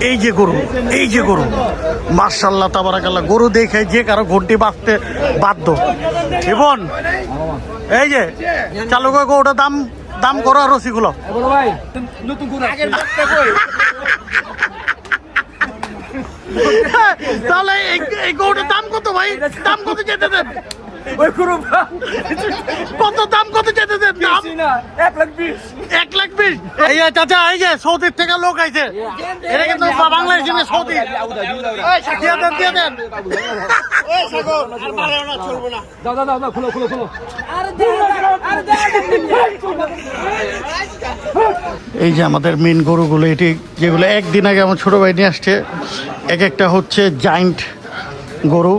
এই যে গরু মাশাআল্লাহ তাবারাকাল্লাহ, গরু দেখে যে কারো ঘন্টি বাজতে বাধ্য। এবং এই যে চালু করে গরুটা দাম করো আর রসিগুলো তাহলে এই গরুটার দাম কত ভাই? দাম কত যেতে দেন? কত দাম কত যেতে দেন? দাম 1,20,000। এই যে চাচা, এই যে সৌদির থেকে লোক আইছে, এটা কিন্তু বাংলাদেশ সৌদি। দিয়ে দেন এই যে আমাদের মেন গরুগুলো, এটি যেগুলো একদিন আগে আমার ছোট ভাই নিয়ে আসছে, এক একটা হচ্ছে জায়েন্ট গরু,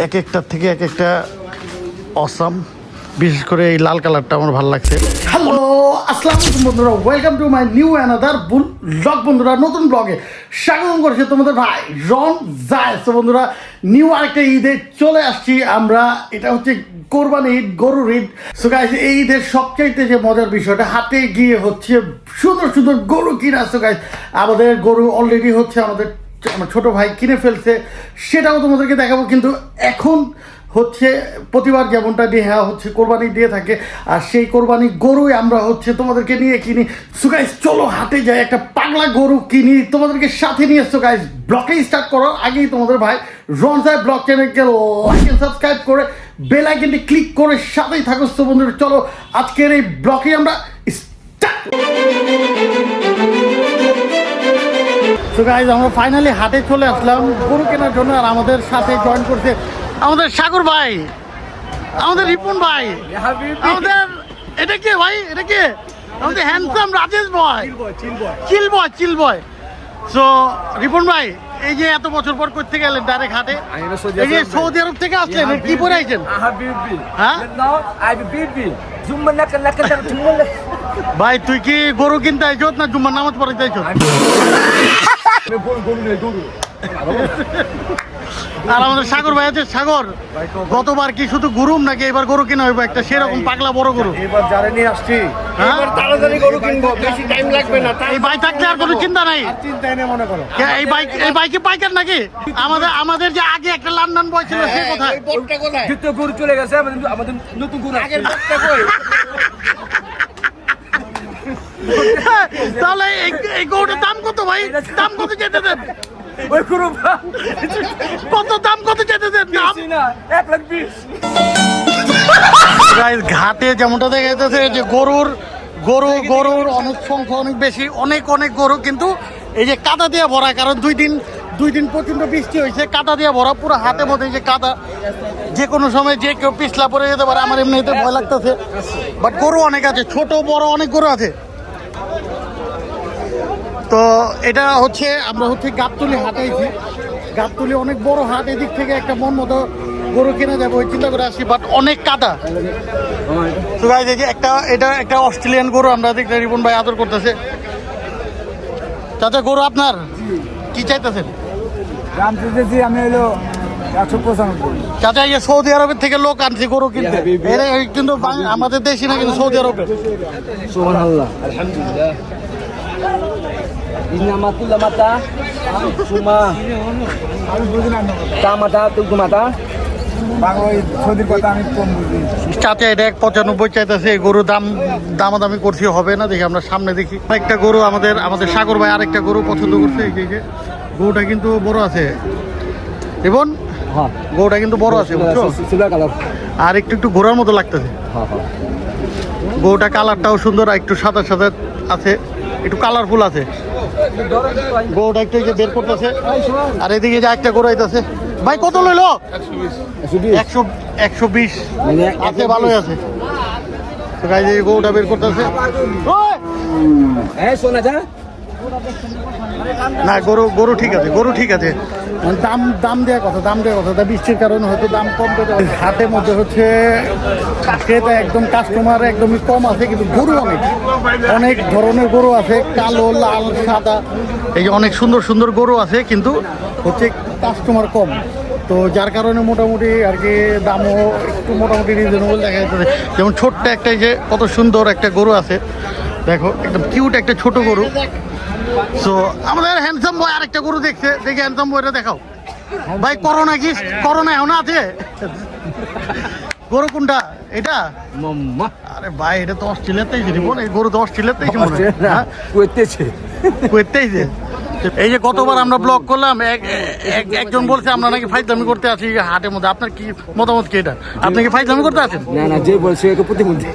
এক একটার থেকে এক একটা অসাম। বিশেষ করে এই লাল কালারটা আমার ভালো লাগছে। হ্যালো, আসসালামু আলাইকুম বন্ধুরা, welcome to my new another blog. বন্ধুরা, নতুন ব্লগে স্বাগত করছি তোমাদের ভাই রন জায়েজ। তো বন্ধুরা, নিউ আরেকটা ঈদে চলে আসছি আমরা। এটা হচ্ছে কোরবানি ঈদ, গরুর ঈদ। সো গাইস, এই ঈদের সবচাইতে যে মজার বিষয়টা, হাতে গিয়ে হচ্ছে সুন্দর সুন্দর গরু কিনা। সো গাইস, আমাদের গরু অলরেডি হচ্ছে আমার ছোট ভাই কিনে ফেলছে, সেটাও তোমাদেরকে দেখাবো। কিন্তু এখন হচ্ছে প্রতিবার যেমনটা নেহা হচ্ছে কোরবানি দিয়ে থাকে, আর সেই কোরবানি গরুই আমরা হচ্ছে তোমাদেরকে নিয়ে কিনি। সো গাইস, চলো হাটে যাই, একটা পাগলা গরু কিনি, তোমাদেরকে সাথে নিয়ে। সো গাইস, ব্লগে স্টার্ট করার আগেই তোমাদের ভাই রন জায়েজ ব্লগ চ্যানেলকে লাইক এন্ড সাবস্ক্রাইব করে বেল আইকনটি ক্লিক করে সাথেই থাকো। তো বন্ধুরা, চলো আজকের এই ব্লগে আমরা স্টার্ট। তো গাইজ, আমরা ফাইনালি হাটে চলে আসলাম গরু কেনার জন্য। আর আমাদের সাথে জয়েন করছে আমাদের সাগর ভাই, আমাদের রিপন ভাই, আমাদের এটা কে ভাই, এটা কে আমাদের হ্যান্ডসাম রাজেশ ভাই, চিল বয়। সো রিপন ভাই, এই যে এত বছর পর করতে গেলেন ডাইরেক্ট হাটে, এই যে সৌদি আরব থেকে আসলেন, কি পরে আইছেন? হ্যাঁ ভাই, তুই কি গরু কিনতে আইছো না জুম্মার নামাজ পড়াইতে আইছো? আর আমাদের সাগর ভাই আছে। সাগর, গতবার কি শুধু গরুম নাকি এবার গরু কিনা হইব একটা সেরকম পাগলা বড় গরু? এবার যারা নিয়ে আসছি, এবার তাড়াতাড়ি গরু কিনবো, বেশি টাইম লাগবে না। এই ভাই থাকলে আর কোনো চিন্তা নাই, চিন্তাই নেই মনে করো। এই বাইকে পাইকার নাকি? আমাদের যে আগে একটা লন্ডন বয় ছিল, সে কোথায়? যুদ্ধ গরু চলে গেছে, আমাদের নতুন গরু আগের বকটা কই? তাহলে এই গরুটার দাম কত ভাই? দাম কত যেতে দেন? ওই গরু কত দাম কত যেতে দেন? দাম 1,20,000। ঘাটে যেমনটা দেখা যাচ্ছে যে গরুর অনেক সংখ্যা, অনেক বেশি, অনেক গরু, কিন্তু এই যে কাদা দিয়ে ভরা। কারণ দুই দিন প্রচন্ড বৃষ্টি হয়েছে, কাদা দিয়ে ভরা পুরো হাতের মধ্যে। যে কাদা, যে কোনো সময় যে কেউ পিছলা পড়ে যেতে পারে। আমার এমনিতে ভয় লাগতেছে, বাট গরু অনেক আছে, ছোট বড় অনেক গরু আছে। তো এটা হচ্ছে আমরা হচ্ছে গাবতলী হাটাইছি। গাবতলী অনেক বড় হাট, এদিক থেকে একটা মন মতো গরু কিনে যাবো ওই চিন্তা করে আসি, বাট অনেক কাদা। তো গাইজ, এই যে এটা একটা অস্ট্রেলিয়ান গরু আমরা দেখতে রিপন ভাই আদর করতেছে। চাচা, গরু আপনার কি চাইতেছেন? দাম দিতেছি আমি হলো 195। চাচা, এই সৌদি আরবের থেকে লোক আনছে গরু কিনতে, এটা কিন্তু আমাদের দেশি না, কিন্তু সৌদি আরবের। সুবহানাল্লাহ, আলহামদুলিল্লাহ। Inamatul mata, cuma mata tuh mata. সৌদির কথা আমি কম বুঝি। চাচা, এটা 95 চাইতেছে। এই গরু দামাদামি করছি, হবে না, দেখি আমরা সামনে দেখি। একটা গরু আমাদের সাগর ভাই আরেকটা গরু পছন্দ করছে। এই যে গরুটা কিন্তু বড় আছে এবং গরুটা কিন্তু বড় আছে, বুঝছো? আর একটু ঘোরার মতো লাগতেছে। গরুটা কালারটাও সুন্দর, একটু সাদা সাদা আছে, একটু কালারফুল আছে। গরুটা একটু বের করতেছে। আর এদিকে যে একটা গরু আইতেছে। ভাই, কত লইলো? 120 আছে, ভালোই আছে। তো গাইজ, এই গরুটা বের করতেছে। না, গরু ঠিক আছে। দাম দেওয়ার কথা বৃষ্টির কারণে হয়তো দাম কম পেতে। হাটের মধ্যে হচ্ছে ক্রেতা একদম, কাস্টমার একদমই কম আছে, কিন্তু গরু অনেক ধরনের গরু আছে, কালো, লাল, সাদা। এই যে অনেক সুন্দর গরু আছে, কিন্তু হচ্ছে কাস্টমার কম। তো যার কারণে মোটামুটি আর কি দামও একটু মোটামুটি রিজনেবল দেখা যাচ্ছে। যেমন ছোট্ট একটা, যে কত সুন্দর একটা গরু আছে, দেখো, একদম কিউট একটা ছোট গরু। সো আমাদের হ্যান্ডসাম বয় আরেকটা গরু দেখছে, দেখি হ্যান্ডসাম বয়টা দেখাও ভাই। করোনা কি করোনা এখন আছে? গরু কোনটা এটা? আরে ভাই এটা তো অস্ট্রেলিয়াতেই জীবন, এই গরু তো অস্ট্রেলিয়াতেই মনে হয়। করতেইছে। এই যে কতবার আমরা ব্লগ করলাম, একজন বলছে আমরা নাকি ফাইজলামি করতে আছি হাটের মধ্যে। আপনার কি মতামত কি এটা? আপনি কি ফাইজলামি করতে আছেন? না যে বলছে প্রতিমন্ত্রী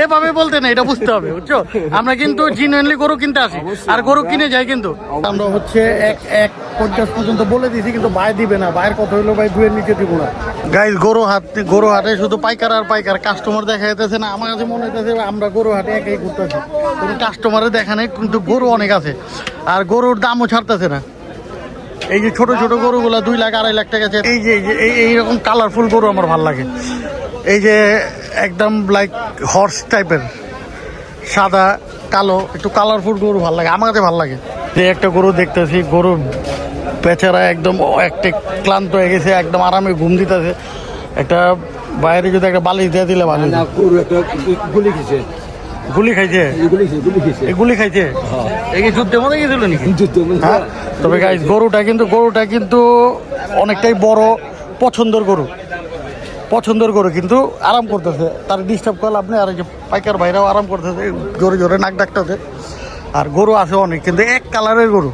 এভাবে বলতে নেই, এটা বুঝতে হবে, বুঝছো? আমরা কিন্তু জিনুইনলি গরু কিনতে আসি আর গরু কিনে যাই, কিন্তু আমরা হচ্ছে 1.50 পর্যন্ত বলে দিয়েছি, কিন্তু ভাই দিবে না। ভাইয়ের কথা হলো ভাই 2 এর নিচে দিব না। গাইস গরু হাটে শুধু পাইকার আর পাইকার, কাস্টমার দেখা যেতেছে না। আমার কাছে মনে হইতেছে আমরা গরু হাটে একাই ঘুরতেছি, কোনো কাস্টমারের দেখা নেই, কিন্তু গরু অনেক আছে আর গরুর দামও ছাড়তেছে না। এই যে ছোট ছোট গরুগুলা 2 লাখ 2.5 লাখ টাকা আছে। এই যে এইরকম কালারফুল গরু আমার ভালো লাগে। এই যে একদম লাইক হর্স টাইপের, সাদা কালো, একটু কালারফুল গরু ভালো লাগে, আমার কাছে ভালো লাগে। এই একটা গরু দেখতেছি, গরু বেচারা একদম একটা ক্লান্ত হয়ে গেছে, একদম আরামে ঘুম দিতেছে। একটা বাইরে যদি একটা বালিশ দিয়ে দিলে ভালো। গুলি খেয়েছে, গুলি খাইছে, গুলি খাইছে। এই কি যুদ্ধের মধ্যে গেছিল নাকি? হ্যাঁ। তবে গাইস গরুটা কিন্তু অনেকটাই বড়, পছন্দের গরু, কিন্তু আরাম করতেছে। তার ডিস্টার্ব করলে আপনি, আর এই যে পাইকার ভাইরাও আরাম করতেছে, জোরে জোরে নাক ডাকতেছে। আর গরু আছে অনেক, কিন্তু এক কালারের গরু,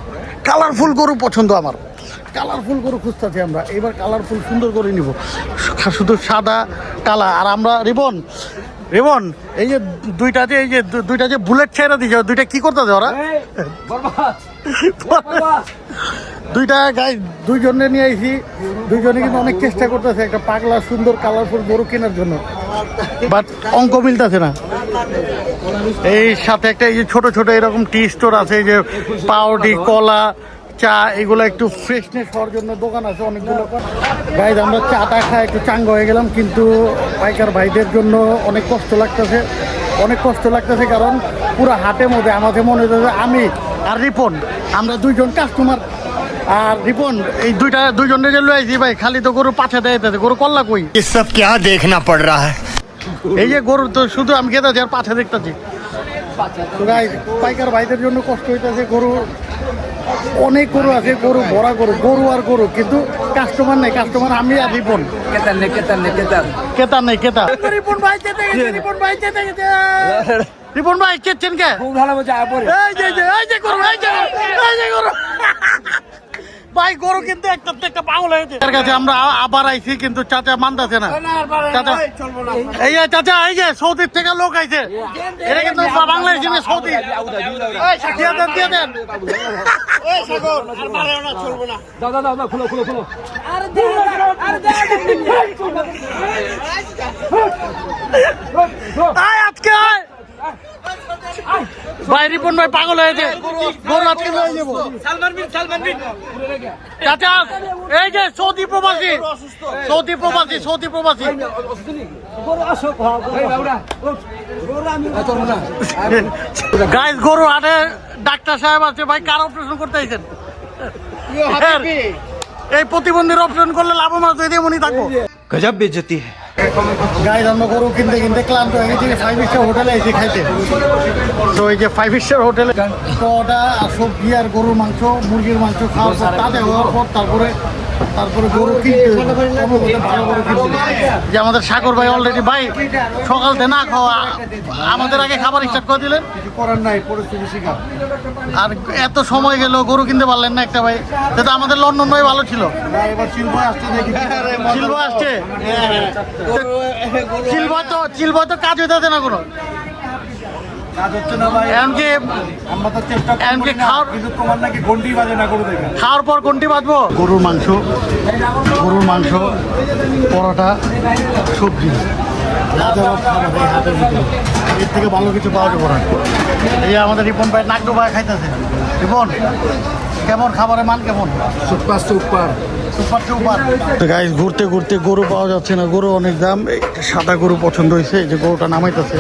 কালারফুল গরু পছন্দ আমার। কালারফুল গরু খুঁজতেছি আমরা, এবার কালারফুল সুন্দর করে নিব, শুধু সাদা কালা। আর আমরা রিবন এই যে দুইটা যে বুলেট ছেড়ে দিয়েছে, দুইটা কি করতেছে ওরা? দুইটা গাই দুইজনে নিয়ে আইছি, দুইজনে কিন্তু অনেক চেষ্টা করতেছে একটা পাগলা সুন্দর কালারফুল গরু কেনার জন্য, বাট অঙ্ক মিলতেছে না। এই সাথে একটা এই যে ছোট ছোট এরকম টি স্টোর আছে, এই যে পাউরুটি, কলা, চা, এগুলো একটু ফ্রেশনেস হওয়ার জন্য দোকান আছে অনেকগুলো। গাইজ আমরা চাটা খাই একটু চাঙ্গা হয়ে গেলাম, কিন্তু পাইকার ভাইদের জন্য অনেক কষ্ট লাগতেছে, কারণ পুরো হাটের মধ্যে আমাদের মনে হচ্ছে আমি আর রিপন, আমরা 2 জন কাস্টমার। আর রিপন এই দুইজনে যে লয়ে আইছি ভাই, খালি তো গরু পাছা দেয়, গরু কল্লা কই সব क्या देखना पड़ रहा है। এই যে গরু তো শুধু আমি খেতেছি আর পাছা দেখতেছি। পাইকার ভাইদের জন্য কষ্ট হইতেছে, গরু অনেক গরু আছে, গরু ভরা গরু, কিন্তু কাস্টমার নেই। কাস্টমার আমি আর রিপন, কেতার নেই। রিপন ভাই চেচ্ছেন কে? খুব ভালো মজা পরে ভাই গরু কিন্তু একটা পাগল হয়েছে। তার কাছে আমরা আবার আইছি, কিন্তু চাচা মানতেছে না। চাচা এই যে চাচা, এই যে সৌদির থেকে লোক আইছে, এটা কিন্তু বাংলাদেশি না, সৌদি। দিয়ে দেন। দাদা খুলো আজকে ভাই রিপন ভাই পাগল হয়েছে, গরু আজকে লয়ে যাবো। চাচা এই যে সৌদি প্রবাসী গাইস, গরু হাটে ডাক্তার সাহেব আছে ভাই, কার অপারেশন করতে আইছেন? এই প্রতিবন্ধীর অপারেশন করলে লাভ মাছ দিয়ে মনে থাকবো। गजब बेइज्जती है। গাইস আমরা গরু কিনতে ক্লান্ত হয়ে গেছি, 5 স্টার হোটেলে এসে খাইতে। তো এই যে 5 স্টার হোটেলে ওটা সবজি আর গরুর মাংস, মুরগির মাংস খাওয়ার পর, তাতে হওয়ার পর তারপরে গরু কিনতে ভালো গরু কিনতে। যে আমাদের সাগর ভাই অলরেডি ভাই সকাল থেকে না খাওয়া, আমাদের আগে খাবার স্টার্ট করে দিলেন। করার নাই, পরিস্থিতি শিকার। আর এত সময় গেল গরু কিনতে পারলেন না একটা ভাই, সেটা আমাদের লন্ডন ভাই ভালো ছিল। এবার শিল্প আসছে, শিল্প আসছে, শিল্প তো কাজ হইতেছে না কোনো, কাজ হচ্ছে না ভাই। এমনকি আমরা তো চেষ্টা এমনকি কিন্তু তোমার নাকি ঘন্টি বাজে না গরু দেখে। খাওয়ার পর কোনটি বাঁধবো? গরুর মাংস, পরোটা, সবজি, লাজবাব খাবার এই হাটের ভিতরে। এর থেকে ভালো কিছু পাওয়া যাবে না। এই আমাদের রিপন ভাই নাক ডোবা খাইতেছে। রিপন কেমন খাবারের মান কেমন? সুপার তো গাইস ঘুরতে গরু পাওয়া যাচ্ছে না, গরু অনেক দাম। সাদা গরু পছন্দ হয়েছে, এই যে গরুটা নামাইতেছে,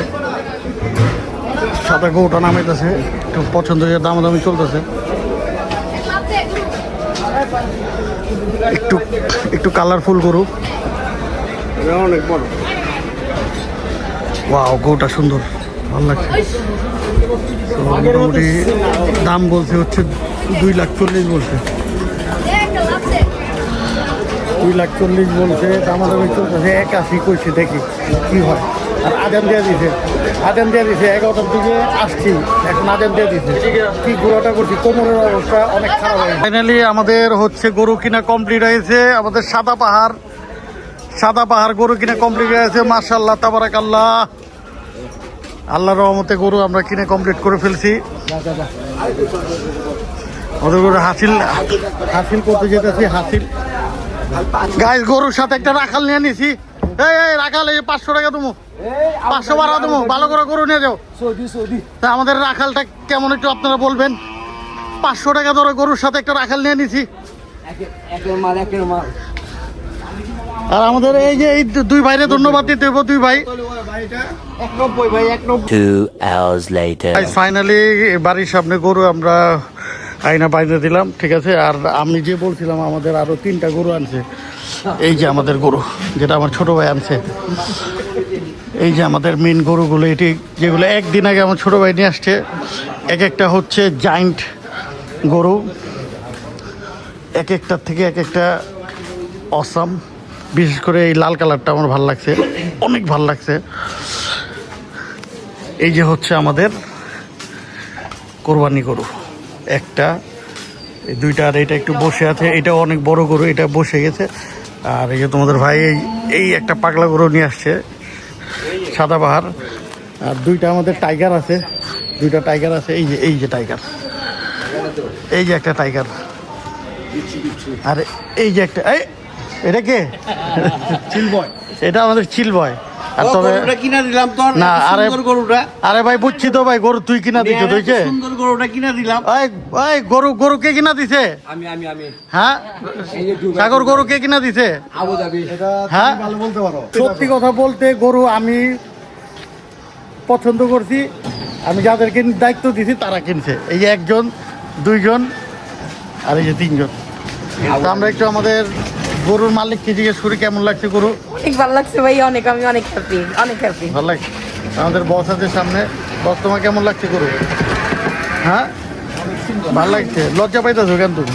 একটু পছন্দ হয়ে দামাদামি চলতেছে। একটু কালারফুল গরু, অনেক বড়। ওয়াও গরুটা সুন্দর, ভালো লাগছে। মোটামুটি দাম বলছে হচ্ছে 2,40,000 বলছে, 2,40,000 বলছে। দামাদামি চলতেছে, 81 কইছে, দেখি কি হয়। আর আজান দিয়ে দিছে, 11টার দিকে আসছি, এখন আজান দিয়ে দিছে। কি ঘোরাটা করছি, কোমরের অবস্থা অনেক খারাপ হয়ে গেছে। ফাইনালি আমাদের হচ্ছে গরু কিনা কমপ্লিট হয়েছে। আমাদের সাদা পাহাড় গরু কিনা কমপ্লিট হয়েছে। মাশাআল্লাহ, তাবারাকাল্লাহ, আল্লাহর রহমতে গরু আমরা কিনে কমপ্লিট করে ফেলছি। ওদের গরু হাসিল করতে যেতেছি। গাইস, গরুর সাথে একটা রাখাল নিয়ে নিছি। এই রাখাল, এই 500 টাকা দেবো, 500 বাড়া দেবো, ভালো করে গরু নিয়ে যাও। তা আমাদের রাখালটা কেমন একটু আপনারা বলবেন। 500 টাকা ধরে গরুর সাথে একটা রাখাল নিয়ে নিছি। আর আমাদের এই যে এই দুই ভাইরে ধন্যবাদ দিতে হইব, দুই ভাই। 2 hours later. ফাইনালি বাড়ির সামনে গরু আমরা আইনা বাইরে দিলাম, ঠিক আছে। আর আমি যে বলছিলাম আমাদের আরো 3টা গরু আনছে। এই যে আমাদের গরু, যেটা আমার ছোট ভাই আনছে। এই যে আমাদের মেন গরুগুলো, এটি যেগুলো একদিন আগে আমার ছোট ভাই নিয়ে আসছে। একটা হচ্ছে জায়েন্ট গরু, একটার থেকে একটা অসাম। বিশেষ করে এই লাল কালারটা আমার ভালো লাগছে, অনেক ভালো লাগছে। এই যে হচ্ছে আমাদের কোরবানি গরু একটা, এই দুইটা। আর এটা একটু বসে আছে, এটা অনেক বড় গরু, এটা বসে গেছে। আর এই যে তোমাদের ভাই এই একটা পাগলা গরু নিয়ে আসছে, সাদা পাহাড়। আর দুইটা আমাদের টাইগার আছে, এই যে টাইগার, এই যে একটা টাইগার। আর এই যে একটা, এটা কে? চিল বয়। এটা আমাদের চিল বয়। আর তবে কিনা দিলাম তোর না, আরে গরুটা, আরে ভাই বুঝছি তো ভাই, গরু তুই কিনা দিছ, তুইছে সুন্দর গরুটা কিনা দিলাম। ওই গরু কে কিনা দিছে? আমি হ্যাঁ, সাগর গরু কে কিনা দিছে? Abu Dhabi. হ্যাঁ, ভালো বলতে পারো। সত্যি কথা বলতে গরু আমি পছন্দ করছি। আমি যাদেরকে দায়িত্ব দিছি তারা কিনছে। এই যে 1 জন 2 জন আর এই যে 3 জন। তো আমরা একটু আমাদের গরুর মালিককে জিজ্ঞেস করি কেমন লাগছে গরু। অনেক ভালো লাগছে ভাই, আমি অনেক হ্যাপি। ভালো লাগছে। আমাদের বস আছে সামনে। বস, তোমার কেমন লাগছে গরু? হ্যাঁ, ভালো লাগছে। লজ্জা পাইতেছো কেন তুমি?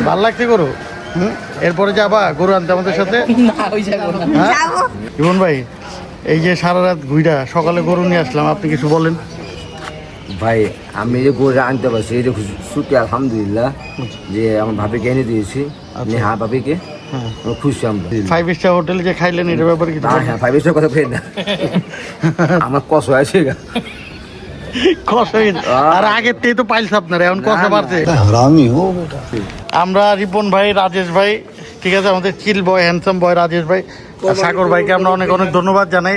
ভালো লাগছে গরু। এরপরে যাবা গরু আনতে আমাদের সাথে? হ্যাঁ ইমন ভাই, এই যে সারা রাত ঘুইরা সকালে গরু নিয়ে আসলাম, আপনি কিছু বলেন। ভাই, আমি যে গরু আনতে পারছি এই যে সুখী, আলহামদুলিল্লাহ, যে আমার ভাবিকে এনে দিয়েছি। হ্যাঁ, ভাবিকে খুশি আমরা। 5 স্টার হোটেলে যে খাইলেন, এটার ব্যাপারে কিছু বলেন। হ্যাঁ, 5 স্টার কথা ফের না, আমার কষ্ট আছে। আর আগের থেকে তো পাইলস আপনার, এখন কথা বাড়ছে। আমরা রিপন ভাই, রাজেশ ভাই, ঠিক আছে, আমাদের চিল বয়, হ্যান্ডসাম বয় রাজেশ ভাই, আর সাগর ভাইকে আমরা অনেক অনেক ধন্যবাদ জানাই।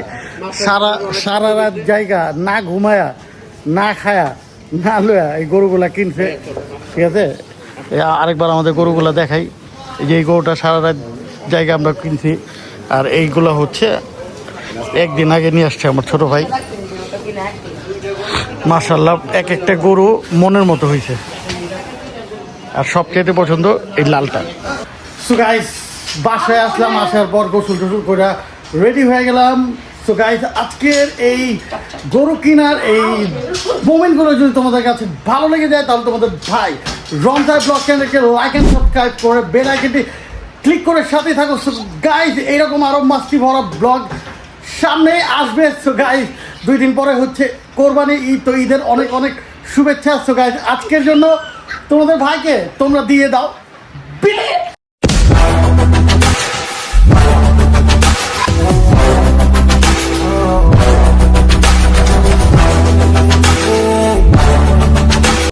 সারা রাত জায়গা না ঘুমায়া, না খায়া, না লয়া এই গরুগুলা কিনছে, ঠিক আছে। আরেকবার আমাদের গরুগুলা দেখাই। এই যে এই গরুটা সারা রাত জায়গা আমরা কিনছি। আর এইগুলা হচ্ছে একদিন আগে নিয়ে আসছে আমার ছোট ভাই। মাশাআল্লাহ, একটা গরু মনের মতো হয়েছে। আর সবচেয়ে পছন্দ এই লালটা। সো গাইস, বাসায় আসলাম, আসার পর গোসল টোসল করে রেডি হয়ে গেলাম। সো গাইস, আজকের এই গরু কেনার এই মোমেন্টগুলো যদি তোমাদের কাছে ভালো লেগে যায়, তাহলে তোমাদের ভাই রমজান ব্লগ চ্যানেলকে লাইক অ্যান্ড সাবস্ক্রাইব করে বেল আইকনটি ক্লিক করে সাথে থাকো। সো গাইস, এইরকম আরও মাস্তি ভরা ব্লগ সামনে আসবে। সো গাইস, 2 দিন পরে হচ্ছে কোরবানি ঈদ, তো ঈদের অনেক অনেক শুভেচ্ছা। সো গাইস, আজকের জন্য তোমাদের ভাইকে তোমরা দিয়ে দাও।